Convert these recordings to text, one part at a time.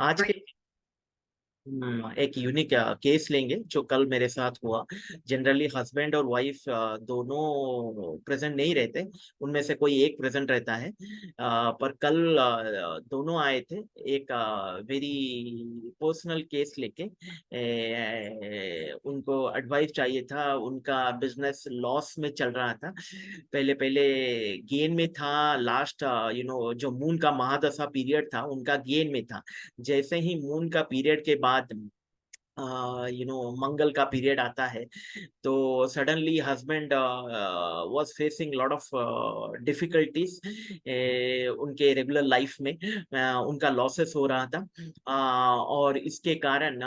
आज के एक यूनिक केस लेंगे जो कल मेरे साथ हुआ। जनरली हस्बैंड और वाइफ दोनों प्रेजेंट नहीं रहते, उनमें से कोई एक प्रेजेंट रहता है। पर कल दोनों आए थे एक वेरी पर्सनल केस लेके। उनको एडवाइस चाहिए था, उनका बिजनेस लॉस में चल रहा था। पहले पहले गेन में था, लास्ट जो मून का महादशा पीरियड था उनका गेन में था। जैसे ही मून का पीरियड के बाद मंगल का पीरियड आता है, तो suddenly husband was facing lot of difficulties उनके रेगुलर लाइफ में। उनका लॉसेस हो रहा था। और इसके कारण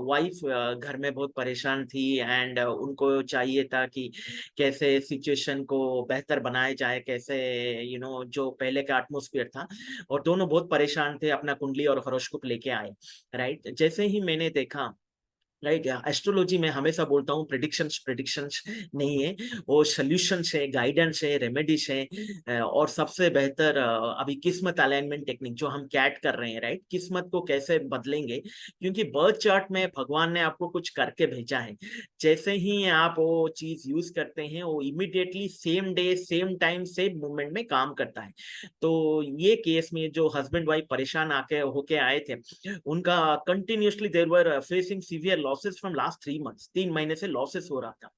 वाइफ घर में बहुत परेशान थी, एंड उनको चाहिए था कि कैसे सिचुएशन को बेहतर बनाया जाए, कैसे जो पहले का एटमोस्फियर था। और दोनों बहुत परेशान थे, अपना कुंडली और हॉरोस्कोप लेके आए। राइट, जैसे ही मैंने देखा, राइट, एस्ट्रोलॉजी में हमेशा बोलता हूँ प्रिडिक्शंस प्रिडिक्शंस नहीं है, वो सोल्यूशंस है, गाइडेंस है, रेमेडीज है। और सबसे बेहतर अभी किस्मत अलाइनमेंट टेक्निक जो हम कैट कर रहे हैं, राइट, किस्मत को कैसे बदलेंगे, क्योंकि बर्थ चार्ट में भगवान ने आपको कुछ करके भेजा है। जैसे ही आप वो चीज यूज करते हैं, वो immediately same day same time same movement में काम करता है। तो ये केस में जो हस्बैंड वाइफ परेशान आके होके आए थे, उनका continuously there were facing severe losses from last 3 months, 3 महीने से लॉसेस हो रहा था।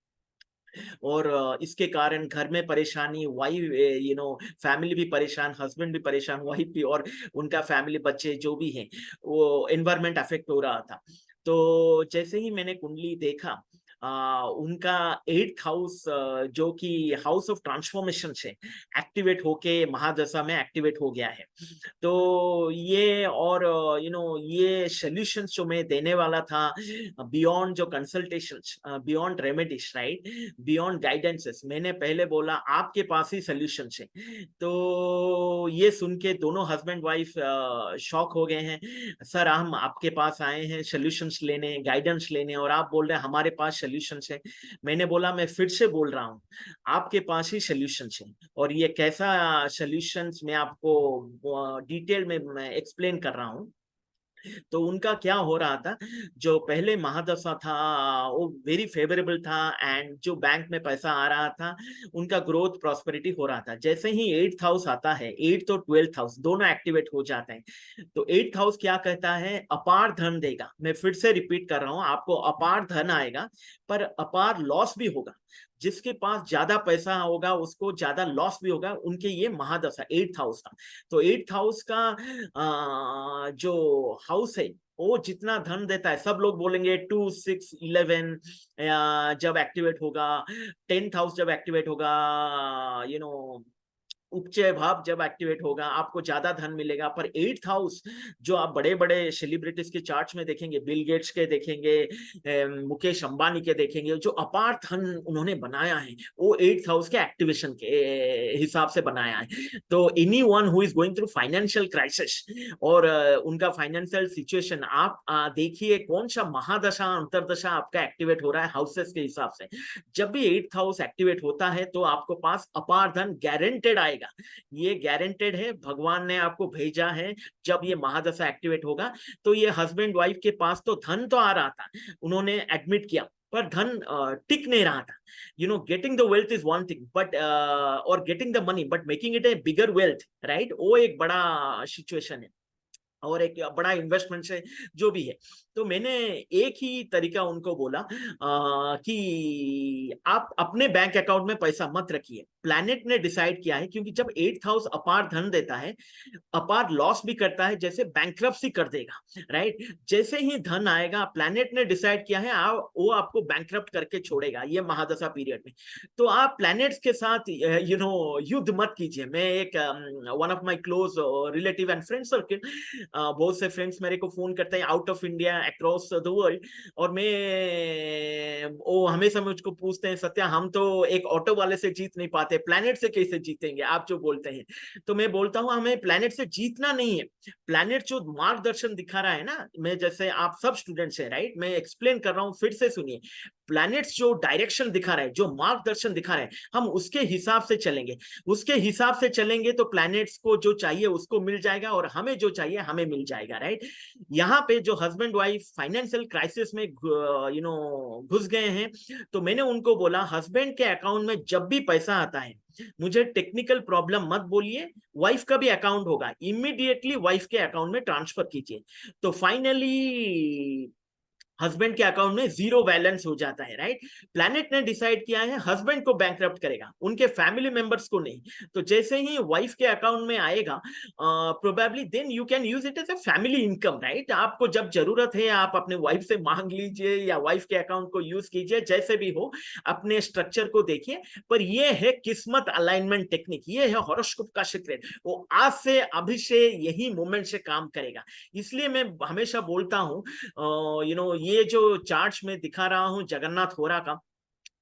और इसके कारण घर में परेशानी, वाइफ फैमिली भी परेशान, हस्बैंड भी परेशान, वाइफ भी, और उनका फैमिली बच्चे जो भी हैं, वो एनवायरमेंट अफेक्ट हो रहा था। तो जैसे ही मैंने कुंडली देखा, उनका 8th हाउस जो कि हाउस ऑफ ट्रांसफॉर्मेशन से एक्टिवेट होके महादशा में एक्टिवेट हो गया है। तो ये, और ये सॉल्यूशंस जो मैं देने वाला था, बियॉन्ड जो consultations, beyond remedies, right, beyond guidances, मैंने पहले बोला आपके पास ही सॉल्यूशंस है। तो ये सुन के दोनों हस्बैंड वाइफ शॉक हो गए हैं। सर, हम आपके पास आए हैं सॉल्यूशंस लेने, गाइडेंस लेने, और आप बोल रहे हैं हमारे पास सॉल्यूशंस है। मैंने बोला मैं फिर से बोल रहा हूँ, आपके पास ही सॉल्यूशंस है। और ये कैसा सॉल्यूशंस मैं आपको डिटेल में मैं एक्सप्लेन कर रहा हूँ। तो उनका क्या हो रहा था, जो पहले महादशा था वो वेरी फेवरेबल था, एंड जो बैंक में पैसा आ रहा था, उनका ग्रोथ प्रॉस्पेरिटी हो रहा था। जैसे ही 8th हाउस आता है, 8th और 12th हाउस दोनों एक्टिवेट हो जाते हैं। तो 8th हाउस क्या कहता है, अपार धन देगा। मैं फिर से रिपीट कर रहा हूँ, आपको अपार धन आएगा, पर अपार लॉस भी होगा। जिसके पास ज्यादा पैसा होगा उसको ज्यादा लॉस भी होगा। उनके ये महादशा 8th हाउस था। तो 8th हाउस का जो हाउस है, वो जितना धन देता है, सब लोग बोलेंगे 2, 6, 11 जब एक्टिवेट होगा, 10th हाउस जब एक्टिवेट होगा, यू नो उपचय भाव जब एक्टिवेट होगा, आपको ज्यादा धन मिलेगा। पर 8th हाउस, जो आप बड़े बड़े सेलिब्रिटीज के चार्ट्स में देखेंगे, बिल गेट्स के देखेंगे, मुकेश अंबानी के देखेंगे, जो अपार धन उन्होंने बनाया है, वो 8th हाउस के एक्टिवेशन के हिसाब से बनाया है। तो any one who is going through financial crisis, और उनका फाइनेंशियल सिचुएशन, आप देखिए कौन सा महादशा अंतरदशा आपका एक्टिवेट हो रहा है हाउसेस के हिसाब से। जब भी 8th हाउस एक्टिवेट होता है, तो आपको पास अपार धन गारंटेड आएगा। ये गारंटेड है, भगवान ने आपको भेजा है। जब ये महादशा एक्टिवेट होगा, तो ये हस्बैंड वाइफ के पास तो धन तो आ रहा था, उन्होंने एडमिट किया, पर धन टिक नहीं रहा था। Getting the wealth is one thing, but और getting the money, but making it a bigger wealth, right, वो एक बड़ा सिचुएशन है, और एक बड़ा इन्वेस्टमेंट से जो भी है। तो मैंने एक ही तरीका उनको बोला, कि आप अपने बैंक अकाउंट में पैसा मत रखिए। प्लैनेट ने डिसाइड किया है, क्योंकि जब 8th हाउस अपार धन देता है, अपार लॉस भी करता है, जैसे बैंक्रप्सी कर देगा, राइट। जैसे ही धन आएगा, प्लैनेट ने डिसाइड किया है वो आपको बैंक्रप्ट करके छोड़ेगा ये महादशा पीरियड में। तो आप प्लैनेट्स के साथ युद्ध मत कीजिए। मैं एक one of my close relative and friend circle, बहुत से फ्रेंड्स मेरे को फोन करते हैं out of India, across the world, और वो हमेशा मुझको पूछते हैं, सत्या हम तो एक ऑटो वाले से जीत नहीं पाते, प्लैनेट से कैसे जीतेंगे आप जो बोलते हैं। तो मैं बोलता हूं, हमें प्लैनेट से जीतना नहीं है। प्लैनेट जो मार्गदर्शन दिखा रहा है ना, मैं जैसे आप सब स्टूडेंट्स हैं, राइट, मैं एक्सप्लेन कर रहा हूं, फिर से सुनिए। प्लैनेट्स जो डायरेक्शन दिखा रहे हैं, जो मार्गदर्शन दिखा रहे हैं, हम उसके हिसाब से चलेंगे। उसके हिसाब से चलेंगे तो प्लैनेट्स को जो चाहिए उसको मिल जाएगा, और हमें जो चाहिए हमें मिल जाएगा, राइट। यहाँ पे जो हस्बैंड वाइफ फाइनेंशियल क्राइसिस में घुस गए हैं, तो मैंने उनको बोला हस्बैंड के अकाउंट में जब भी पैसा आता है, मुझे टेक्निकल प्रॉब्लम मत बोलिए, वाइफ का भी अकाउंट होगा, इमीडिएटली वाइफ के अकाउंट में ट्रांसफर कीजिए। तो फाइनली हस्बैंड के अकाउंट में जीरो बैलेंस हो जाता है, राइट। प्लैनेट ने डिसाइड किया है हस्बैंड को बैंकरप्ट करेगा, उनके फैमिली मेंबर्स को नहीं। तो जैसे ही वाइफ के अकाउंट में आएगा, probably then you can use it as a family income, right. आपको जब जरूरत है आप अपने वाइफ से मांग लीजिए या वाइफ के अकाउंट को यूज कीजिए, जैसे भी हो अपने स्ट्रक्चर को देखिए। पर ये है किस्मत अलाइनमेंट टेक्निक, ये है हॉरोस्कोप का सीक्रेट। वो आज से अभी से यही मोमेंट से काम करेगा। इसलिए मैं हमेशा बोलता हूँ, ये जो चार्ट्स में दिखा रहा हूँ जगन्नाथ होरा का,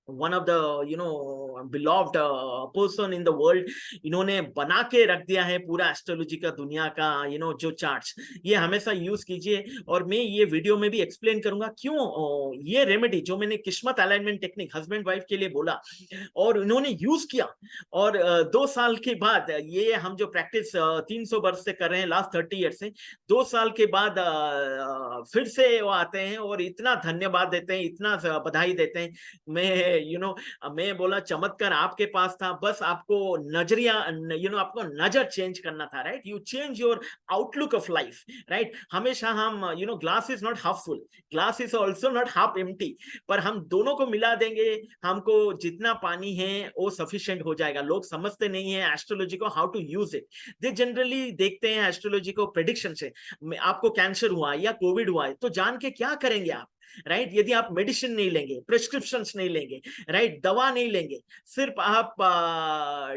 one of the beloved person in the world, इन्होंने बना के रख दिया है पूरा एस्ट्रोलॉजी का दुनिया का जो चार्ट्स, ये हमेशा यूज कीजिए। और मैं ये वीडियो में भी एक्सप्लेन करूंगा क्यों ये रेमेडी जो मैंने किस्मत अलाइनमेंट टेक्निक हस्बैंड वाइफ के लिए बोला और इन्होंने यूज किया, और 2 साल के बाद ये हम जो प्रैक्टिस 300 वर्ष से कर रहे हैं, लास्ट 30 ईयर से, 2 साल के बाद फिर से वो आते हैं और इतना धन्यवाद देते हैं, इतना बधाई देते हैं। मैं बोला चमत्कार आपके पास था, बस आपको नजरिया आपको नजर चेंज करना था, right. You change your outlook of life, right. हमेशा हम glass is not half full, glass is also not half empty, पर हम दोनों को मिला देंगे, हमको जितना पानी है वो सफिशिएंट हो जाएगा। लोग समझते नहीं है एस्ट्रोलॉजी को, how to use it. They generally देखते हैं एस्ट्रोलॉजी को प्रेडिक्शन से, आपको कैंसर हुआ या कोविड हुआ है तो जान के क्या करेंगे आप, राइट। यदि आप मेडिसिन नहीं लेंगे, प्रिस्क्रिप्शंस नहीं लेंगे, राइट, दवा नहीं लेंगे, सिर्फ आप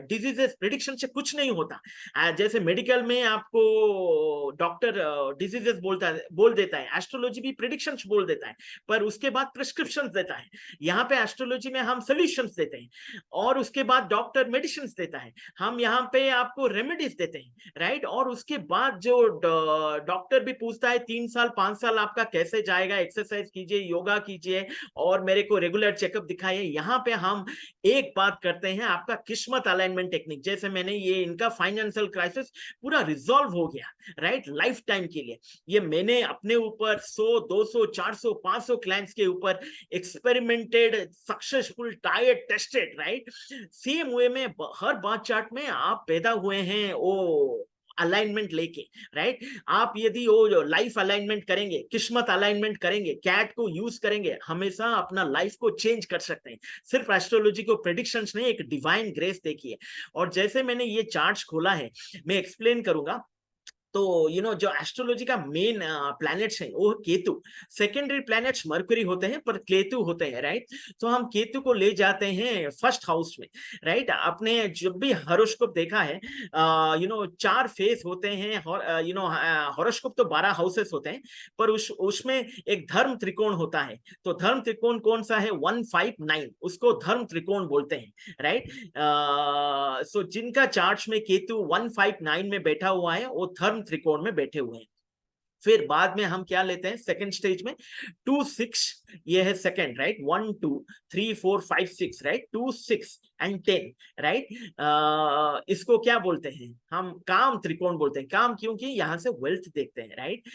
डिजीजेस प्रिडिक्शन से कुछ नहीं होता। जैसे मेडिकल में आपको डॉक्टर डिजीजेस बोल देता है, एस्ट्रोलॉजी भी प्रिडिक्शंस बोल देता है, पर उसके बाद प्रिस्क्रिप्शंस देता है। यहाँ पे एस्ट्रोलॉजी में हम सोल्यूशंस देते हैं और उसके बाद डॉक्टर मेडिसिन देता है, हम यहाँ पे आपको रेमेडीज देते हैं, राइट। और उसके बाद जो डॉक्टर भी पूछता है 3 साल 5 साल आपका कैसे जाएगा, एक्सरसाइज कीजिए, योगा कीजिए और मेरे को रेगुलर चेकअप दिखाइए। यहाँ पे हम एक बात करते हैं, आपका किस्मत अलाइनमेंट टेक्निक, जैसे मैंने ये इनका फाइनेंशियल क्राइसिस पूरा रिजॉल्व हो गया, राइट, लाइफ टाइम के लिए। ये मैंने अपने ऊपर 100 200 400 500 क्लाइंट्स के ऊपर experimented, successful, tired, tested, right. Same way में हर बात चार्ट में आप पैदा हुए हैं वो अलाइनमेंट लेके, राइट। आप यदि वो लाइफ अलाइनमेंट करेंगे, किस्मत अलाइनमेंट करेंगे, कैट को यूज करेंगे, हमेशा अपना लाइफ को चेंज कर सकते हैं। सिर्फ एस्ट्रोलॉजी को प्रेडिक्शंस नहीं, एक डिवाइन ग्रेस देखिए। और जैसे मैंने ये चार्ट्स खोला है, मैं एक्सप्लेन करूंगा। तो जो एस्ट्रोलॉजी का मेन प्लैनेट्स है वो केतु, सेकेंडरी प्लैनेट्स मरकरी होते हैं पर केतु होते हैं, राइट। तो हम केतु को ले जाते हैं फर्स्ट हाउस में, राइट। आपने जब भी हॉरोस्कोप देखा है, 4 फेस होते हैं, हॉरोस्कोप तो 12 हाउसेस होते हैं, पर उसमें एक धर्म त्रिकोण होता है। तो धर्म त्रिकोण कौन सा है? 159, उसको धर्म त्रिकोण बोलते हैं, राइट। सो जिनका चार्ट में केतु 159 में बैठा हुआ है वो धर्म त्रिकोण में बैठे हुए हैं। फिर बाद में हम क्या लेते हैं सेकंड स्टेज में? 2 6, ये है second, right. 1 2 3 4 5 6, right. 2 6 and 10, right. इसको क्या बोलते हैं? हम काम त्रिकोण बोलते हैं। काम क्योंकि यहाँ से वेल्थ देखते हैं, राइट।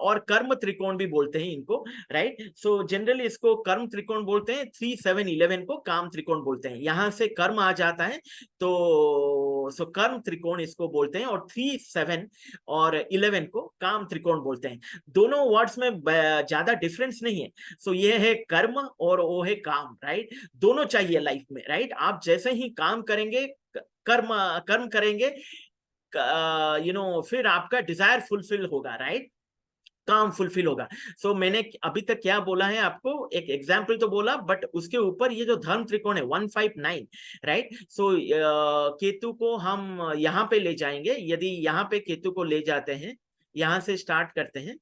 और कर्म त्रिकोण भी बोलते हैं इनको, राइट। सो जनरली इसको कर्म त्रिकोण बोलते हैं। 3 7 11 को काम त्रिकोण बोलते हैं, यहाँ से कर्म आ जाता है, तो सो कर्म त्रिकोण इसको बोलते हैं। और 3 7 और 11 को काम त्रिकोण बोलते हैं। दोनों वर्ड्स में ज्यादा डिफरेंस नहीं है। सो ये है कर्म और वो है काम, राइट। दोनों चाहिए लाइफ में, राइट। आप जैसे ही काम करेंगे, कर्म कर्म करेंगे, फिर आपका डिजायर फुलफिल होगा, राइट, काम फुलफिल होगा। सो मैंने अभी तक क्या बोला है आपको? एक एग्जाम्पल तो बोला, बट उसके ऊपर ये जो धर्म त्रिकोण है 159, राइट। सो केतु को हम यहाँ पे ले जाएंगे। यदि यहाँ पे केतु को ले जाते हैं, यहाँ से स्टार्ट करते हैं।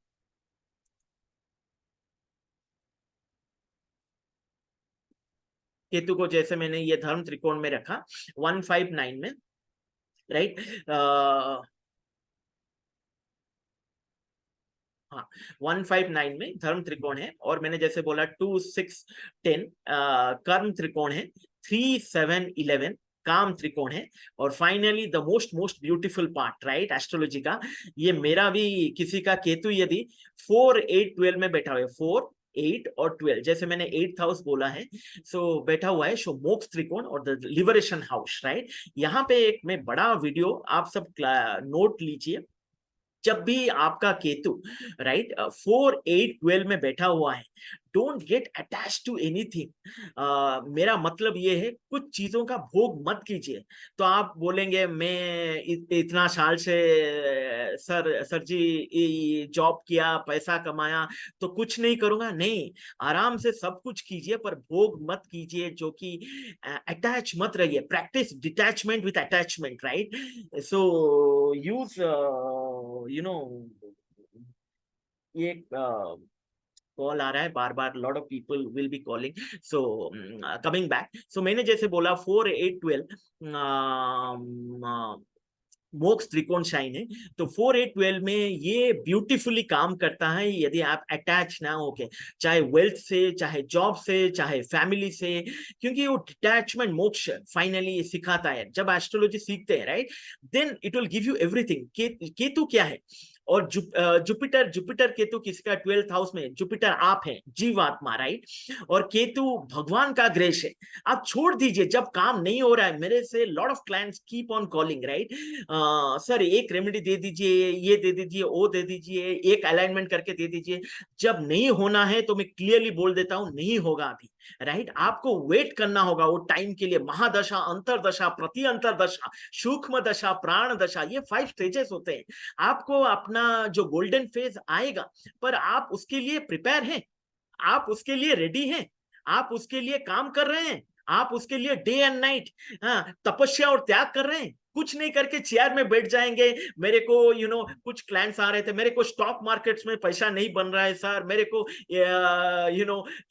केतु को जैसे मैंने ये धर्म त्रिकोण में रखा 159 में, राइट। हाँ, 159 में धर्म त्रिकोण है, और मैंने जैसे बोला 2 6 10 कर्म त्रिकोण है, 3 7 11 काम त्रिकोण है, और finally the most most beautiful part right astrology का, ये मेरा भी किसी का केतु यदि 4 8 12 में बैठा हुआ है, 4 8 और 12, जैसे मैंने 8th हाउस बोला है, सो बैठा हुआ है शो मोक्ष त्रिकोण और द लिबरेशन हाउस राइट। यहाँ पे एक मैं बड़ा वीडियो आप सब नोट लीजिए, जब भी आपका केतु राइट 4 8 12 में बैठा हुआ है, don't get attach to anything. मेरा मतलब ये है कुछ चीजों का भोग मत कीजिए। तो आप बोलेंगे मैं इतना साल से सर जी जॉब किया, पैसा कमाया, तो कुछ नहीं करूंगा, नहीं, आराम से सब कुछ कीजिए, पर भोग मत कीजिए, जो कि अटैच मत रहिए, practice detachment with attachment right. So use you know, ये कॉल आ रहा है बार बार, lot of people will be calling, so coming back, so मैंने जैसे बोला 4 8 12 मोक्ष त्रिकोण शाइन है, तो 4 8 12 में ये ब्यूटीफुली काम करता है यदि आप अटैच ना होके, चाहे वेल्थ से, चाहे जॉब से, चाहे फैमिली से, क्योंकि वो डिटैचमेंट मोक्ष फाइनली सिखाता है। जब एस्ट्रोलॉजी सीखते हैं right, then it will give you everything. Ketu क्या है, और जुपिटर, जुपिटर केतु किसका 12th हाउस में, जुपिटर आप हैं जीवात्मा राइट, और केतु भगवान का ग्रेस है। आप छोड़ दीजिए, जब काम नहीं हो रहा है, मेरे से lot of clients keep on calling right, sir एक रेमेडी दे दीजिए, ये दे दीजिए, वो दे दीजिए, एक अलाइनमेंट करके दे दीजिए। जब नहीं होना है तो मैं क्लियरली बोल देता हूं, नहीं होगा अभी राइट, आपको वेट करना होगा वो टाइम के लिए। महादशा, अंतरदशा, प्रति अंतरदशा, सूक्ष्म दशा, प्राण दशा, ये 5 स्टेजेस होते हैं। आपको अपना जो गोल्डन फेज आएगा, पर आप उसके लिए प्रिपेयर हैं, आप उसके लिए रेडी हैं, आप उसके लिए काम कर रहे हैं, आप उसके लिए डे एंड नाइट तपस्या और त्याग कर रहे हैं। कुछ नहीं करके चेयर में बैठ जाएंगे, मेरे को कुछ क्लाइंट्स आ रहे थे, मेरे को स्टॉक मार्केट्स में पैसा नहीं बन रहा है सर, मेरे को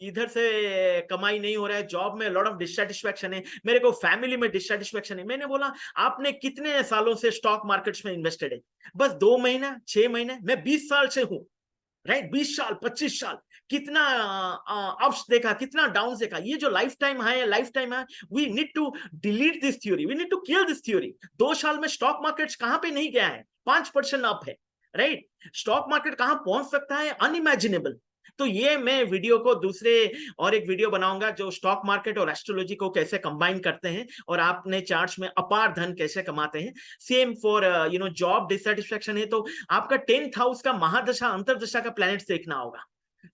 इधर से कमाई नहीं हो रहा है, जॉब में लॉट ऑफ डिससेटिस्फैक्शन है, मेरे को फैमिली में डिससेटिस्फैक्शन है। मैंने बोला आपने कितने सालों से स्टॉक मार्केट्स में इन्वेस्टेड है? बस 2 महीना, 6 महीने? मैं 20 साल से हूं राइट, 20 साल, 25 साल, कितना अप्स देखा, कितना डाउन देखा। ये जो लाइफ टाइम है, लाइफ टाइम है, we need to delete this theory, we need to kill this theory. 2 साल में स्टॉक मार्केट कहां पे नहीं गया है, 5% अप है राइट। स्टॉक मार्केट कहां पहुंच सकता है, अनइमेजिनेबल। तो ये मैं वीडियो को दूसरे और एक वीडियो बनाऊंगा जो स्टॉक मार्केट और एस्ट्रोलॉजी को कैसे कंबाइन करते हैं, और आपने चार्ट्स में अपार धन कैसे कमाते हैं। सेम फॉर जॉब डिससेटिस्फैक्शन है, तो आपका 10th हाउस का महादशा, अंतरदशा का प्लैनेट्स देखना होगा।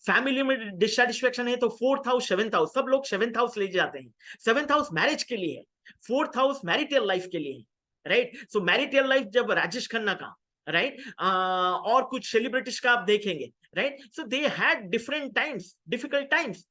फैमिली में डिससेटिस्फैक्शन है तो 4th हाउस, 7th हाउस, सब लोग 7th हाउस ले जाते हैं। 7th हाउस मैरिज के लिए है, 4th हाउस मैरिटल लाइफ के लिए है राइट। सो मैरिटल लाइफ जब राजेश खन्ना का राइट, और कुछ सेलिब्रिटीज का आप देखेंगे right, so they had different times, difficult times.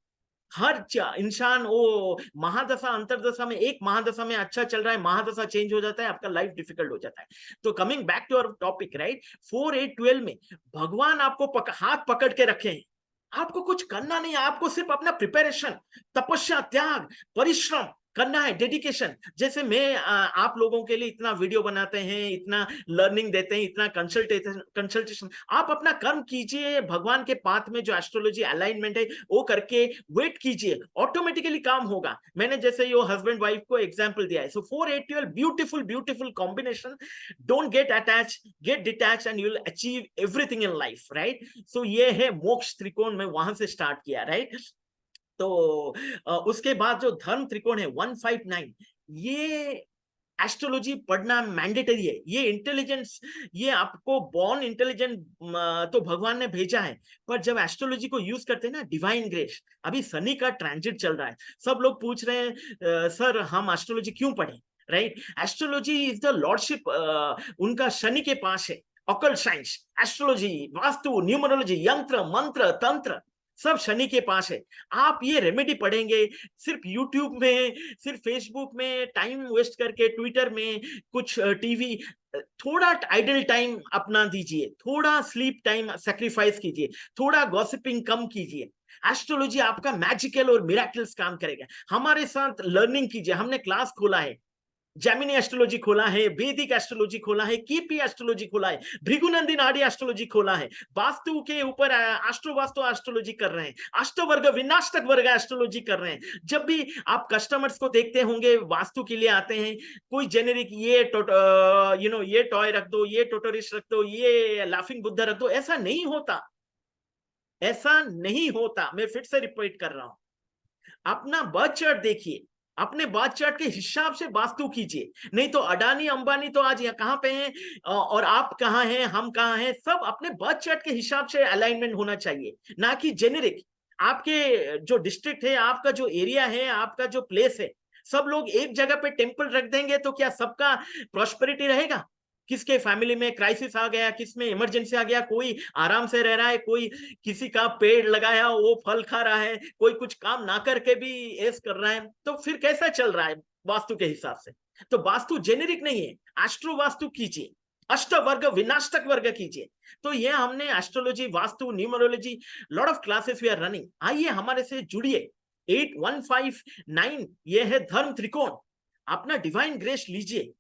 हर इंसान वो महादशा अंतरदशा में, एक महादशा में अच्छा चल रहा है, महादशा चेंज हो जाता है, आपका लाइफ डिफिकल्ट हो जाता है। तो coming back to our topic right, 4 8 12 में भगवान आपको हाथ पकड़ के रखे हैं। आपको कुछ करना नहीं है, आपको सिर्फ अपना प्रिपरेशन, तपस्या, त्याग, परिश्रम करना है, डेडिकेशन। जैसे मैं आप लोगों के लिए इतना वीडियो बनाते हैं, इतना लर्निंग देते हैं, इतना कंसल्टेशन, आप अपना कर्म कीजिए, भगवान के पाथ में जो एस्ट्रोलॉजी अलाइनमेंट है वो करके वेट कीजिए, ऑटोमेटिकली काम होगा। मैंने जैसे ये हस्बैंड वाइफ को एग्जांपल दिया है। So 4 8 12 beautiful beautiful combination. Don't get attach, get detach and you will achieve everything in life right. So ये है मोक्ष त्रिकोण, में वहां से स्टार्ट किया राइट। तो उसके बाद जो धर्म त्रिकोण है 159, ये एस्ट्रोलॉजी पढ़ना मैंडेटरी है। ये इंटेलिजेंस, ये आपको बॉर्न इंटेलिजेंट तो भगवान ने भेजा है, पर जब एस्ट्रोलॉजी को यूज करते हैं ना, डिवाइन ग्रेस। अभी शनि का ट्रांजिट चल रहा है, सब लोग पूछ रहे हैं सर हम एस्ट्रोलॉजी क्यों पढ़ें right. Astrology is the lordship, उनका शनि के पास है। Occult science, astrology, vastu, numerology, यंत्र, मंत्र, तंत्र, सब शनि के पास है। आप ये रेमेडी पढ़ेंगे सिर्फ यूट्यूब में, सिर्फ फेसबुक में टाइम वेस्ट करके, ट्विटर में कुछ टीवी, थोड़ा आइडल टाइम अपना दीजिए, थोड़ा स्लीप टाइम सेक्रीफाइस कीजिए, थोड़ा गॉसिपिंग कम कीजिए। एस्ट्रोलॉजी आपका मैजिकल और मिराकल्स काम करेगा। हमारे साथ लर्निंग कीजिए, हमने क्लास खोला है, जैमिनी एस्ट्रोलॉजी खोला है, वैदिक एस्ट्रोलॉजी खोला है, कीपी एस्ट्रोलॉजी खोला है, भृगुनंदी नाड़ी एस्ट्रोलॉजी खोला है, वास्तु के ऊपर एस्ट्रो वास्तु एस्ट्रोलॉजी कर रहे हैं, अष्टवर्ग विनाष्टक वर्ग एस्ट्रोलॉजी कर रहे हैं। जब भी आप कस्टमर्स को देखते होंगे वास्तु के लिए आते हैं, कोई जेनेरिक ये ये टॉय रख दो, ये टोटोरिस रख दो, ये लाफिंग बुद्धा रख दो, ऐसा नहीं होता, ऐसा नहीं होता। मैं फिर से रिपीट कर रहा हूं, अपना बर्थ चार्ट देखिए, अपने बर्थ चार्ट के हिसाब से वास्तु कीजिए। नहीं तो अडानी अंबानी तो आज यहाँ कहां पे हैं, और आप कहां हैं, हम कहां हैं, सब अपने बर्थ चार्ट के हिसाब से अलाइनमेंट होना चाहिए, ना कि जेनेरिक। आपके जो डिस्ट्रिक्ट है, आपका जो एरिया है, आपका जो प्लेस है, सब लोग एक जगह पे टेम्पल रख देंगे तो क्या सबका प्रॉस्पेरिटी रहेगा? किसके फैमिली में क्राइसिस आ गया, किस में इमरजेंसी आ गया, कोई आराम से रह रहा है, कोई किसी का पेड़ लगाया वो फल खा रहा है, कोई कुछ काम ना करके भी ऐस कर रहा है, तो फिर कैसा चल रहा है वास्तु के हिसाब से? तो वास्तु जेनेरिक नहीं है, एस्ट्रो वास्तु कीजिए, अष्ट वर्ग विनाष्टक वर्ग कीजिए। तो ये हमने astrology, vastu, numerology, lot of classes we are running. आइए हमारे से जुड़िए। 8159 ये है धर्म त्रिकोण, अपना डिवाइन ग्रेस लीजिए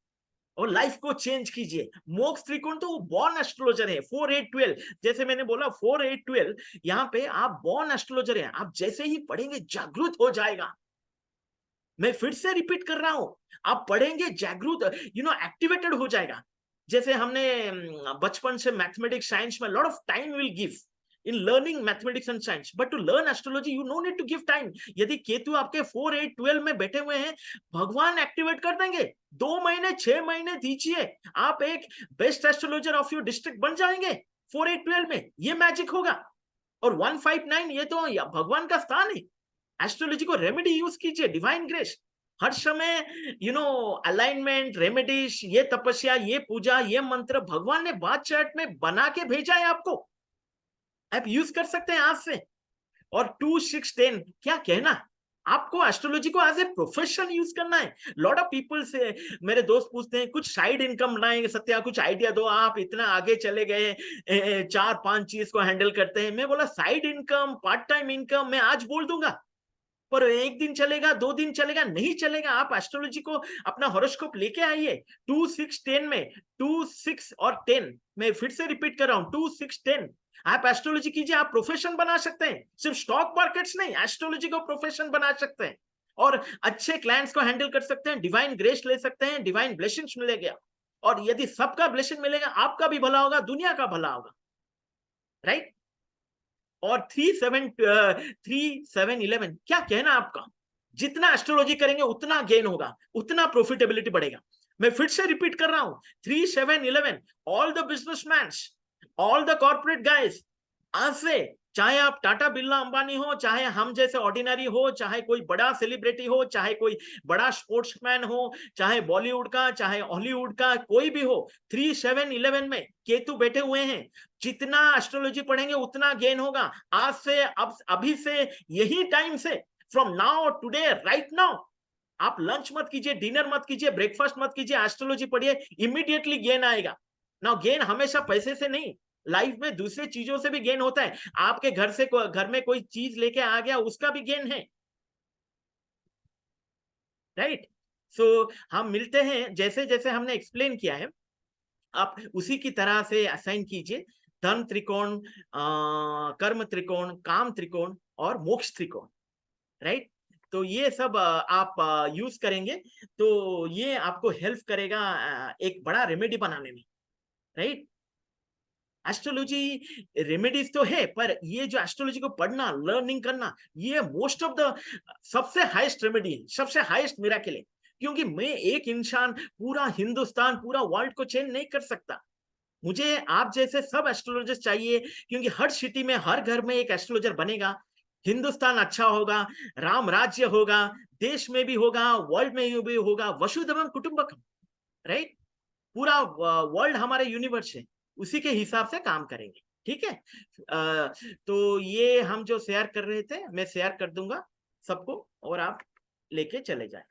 और लाइफ को चेंज कीजिए। मोक्ष त्रिकोण तो वो बॉर्न एस्ट्रोलॉजर है, 4-8-12, जैसे मैंने बोला 4-8-12, यहाँ पे आप बॉर्न एस्ट्रोलॉजर हैं, आप जैसे ही पढ़ेंगे जागृत हो जाएगा। मैं फिर से रिपीट कर रहा हूं, आप पढ़ेंगे जागृत, एक्टिवेटेड हो जाएगा। जैसे हमने बचपन से मैथमेटिक्स साइंस में lot of time will give in learning mathematics and science, but to learn astrology you no need to give time. यदि केतु आपके 4-8-12 में बैठे हुए हैं, भगवान एक्टिवेट कर देंगे। 2 महीने 6 महीने दीजिए, आप एक best astrologer of your district बन जाएंगे 4-8-12 में। ये मैजिक होगा। और 159 ये तो भगवान का स्थान है। एस्ट्रोलॉजी को रेमेडी यूज कीजिए, डिवाइन ग्रेस हर समय, अलाइनमेंट, रेमेडीज, ये तपस्या, ये पूजा, ये मंत्र भगवान ने बात चार्ट में बना के भेजा है आपको, आप यूज कर सकते हैं आज से। और 2-6-10 क्या कहना, आपको एस्ट्रोलॉजी को एज ए प्रोफेशन यूज करना है। लॉट ऑफ पीपल से मेरे दोस्त पूछते हैं कुछ साइड इनकम बनाएंगे, सत्या कुछ आइडिया दो, आप इतना आगे चले गए, 4-5 चीज को हैंडल करते हैं। मैं बोला side income, part time income मैं आज बोल दूंगा, पर एक दिन चलेगा, 2 दिन चलेगा, नहीं चलेगा। आप एस्ट्रोलॉजी को अपना हॉरोस्कोप लेके आइए। 2-6-10 में 2-6 और 10, मैं फिर से रिपीट कर रहा हूं, 2-6-10 आप एस्ट्रोलॉजी कीजिए, आप प्रोफेशन बना सकते हैं। सिर्फ स्टॉक मार्केट्स नहीं, एस्ट्रोलॉजी को प्रोफेशन बना सकते हैं और अच्छे क्लाइंट्स को हैंडल कर सकते हैं, डिवाइन ग्रेस ले सकते हैं, डिवाइन ब्लेसिंग्स मिलेगा। और यदि सबका ब्लेसिंग मिलेगा, आपका भी भला होगा, दुनिया का भला होगा, राइट? और 3-7-11 क्या कहना आपका? जितना एस्ट्रोलॉजी करेंगे उतना गेन होगा, उतना प्रॉफिटेबिलिटी बढ़ेगा। मैं फिर से रिपीट कर रहा हूं, 3-7-11, all the businessman, all the corporate guys, आज से चाहे आप टाटा बिरला अंबानी हो, चाहे हम जैसे ऑर्डिनरी हो, चाहे कोई बड़ा सेलिब्रिटी हो, चाहे कोई बड़ा स्पोर्ट्समैन हो, चाहे बॉलीवुड का, चाहे हॉलीवुड का, कोई भी हो, 3-7-11 में केतु बैठे हुए हैं। जितना एस्ट्रोलॉजी पढ़ेंगे उतना गेन होगा। आज से, अब अभी से, यही टाइम से, from now today, right now, आप लंच मत कीजिए, डिनर मत कीजिए, ब्रेकफास्ट मत कीजिए, एस्ट्रोलॉजी पढ़िए, इमीडिएटली गेन आएगा। ना गेन हमेशा पैसे से नहीं, लाइफ में दूसरे चीजों से भी गेन होता है। आपके घर में कोई चीज लेके आ गया, उसका भी गेन है, राइट? सो हम मिलते हैं, जैसे जैसे हमने एक्सप्लेन किया है आप उसी की तरह से असाइन कीजिए। धर्म त्रिकोण, कर्म त्रिकोण, काम त्रिकोण और मोक्ष त्रिकोण, राइट? तो ये सब आप यूज करेंगे तो ये आपको हेल्प करेगा एक बड़ा रेमेडी बनाने में, राइट? एस्ट्रोलॉजी रेमेडीज तो है, पर ये जो एस्ट्रोलॉजी को पढ़ना, लर्निंग करना, ये मोस्ट ऑफ द सबसे हाईएस्ट रेमेडी है, सबसे हाईएस्ट मिरेकल है। क्योंकि मैं एक इंसान पूरा हिंदुस्तान, पूरा वर्ल्ड को चेंज नहीं कर सकता। मुझे आप जैसे सब एस्ट्रोलॉजर्स चाहिए, क्योंकि हर सिटी में, हर घर में एक एस्ट्रोलॉजर बनेगा, हिंदुस्तान अच्छा होगा, राम राज्य होगा, देश में भी होगा, वर्ल्ड में भी होगा, वसुधैव कुटुंबकम, राइट? पूरा वर्ल्ड हमारे यूनिवर्स है, उसी के हिसाब से काम करेंगे, ठीक है? तो ये हम जो शेयर कर रहे थे, मैं शेयर कर दूंगा सबको और आप लेके चले जाए।